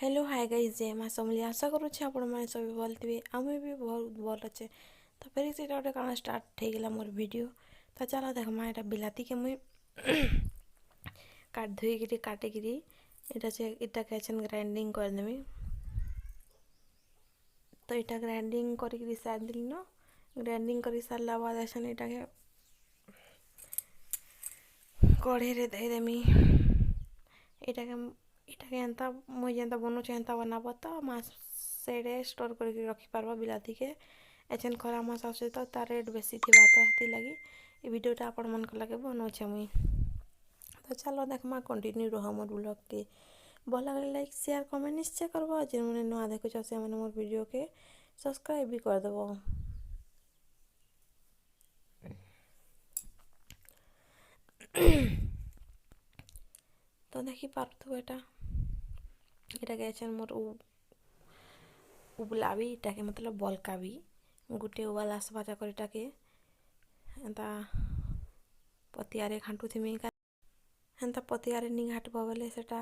Hello hi guys जय माँ समली आशा करुच्छे आपण मैंने सब भल थे आम भी बहुत भल अच्छे। तो फिर से गोटे कारण स्टार्ट हो गला मोर वीडियो। तो चलो देख माँ यहाँ बिलाती के मुई काट धोईकि काटिकी इटा कैचन ग्राइंडिंग करदेमी। तो इटा ग्राइंडिंग कर सारी न ग्राइंडिंग कर सारा बाद ऐसा इटा के कढ़े रे देदेमी। इटा के एंता मुई जेनता बनौचे एंता बनाब तो मास सेडे स्टोर करके रखी पारबा बिलाती के एचन खरा मास आसे तो तार रेट बेसी थिबा तो हेती लगी ये वीडियोटा आपण मन को लगे बनौचे मुई। तो चलो देखमा कंटिन्यू रह मोर ब्लॉग के भल लगे लाइक शेयर कमेंट निश्चय करबो। जे मैंने नुआ देखुछ से मैंने मोर वीडियो के सब्सक्राइब भी कर देबो। तो देखी पारथु एटा के मोर उबलाबी इटा के मतलब बलका भी गोटे उबाला आसवा जाकर इटा के एंता पतियारे घाटू थी एंता पतियारे नहीं घाटबा बेले सेटा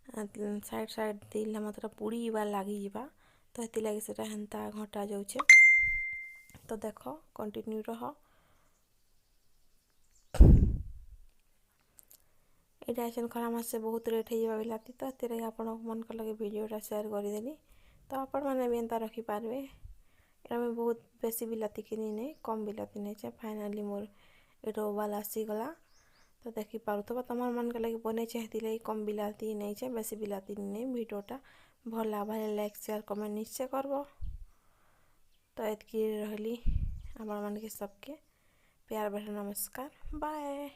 साइड साइड दिल मतलब पुड़ी बा लगी जीवा तो हेती लगी सेटा हेंता घटा जाउछे। तो देख कंटिन्यू रह इटा एचन खरा मास से बहुत रेट हो बिलाती तो हेती लगी आपण मन को लगे वीडियोटा शेयर करदेली। तो आपण मैंने भी एंता रखिपारे इटा मैं बहुत बेसी बिलाती किनी नहीं कम बिलाती नहीं फाइनाली मोर इटा उबाल आसीगला। तो देखी पारुथबा तुम मन के लगे बने हेती लगी कम बिलाती नहीं बेसी बिलाती नहीं वीडियोटा भल लागे लाइक शेयर कमेंट निश्चय करबो। तो एतकी रहली आपण मन के सबके प्यार भरा नमस्कार बाय।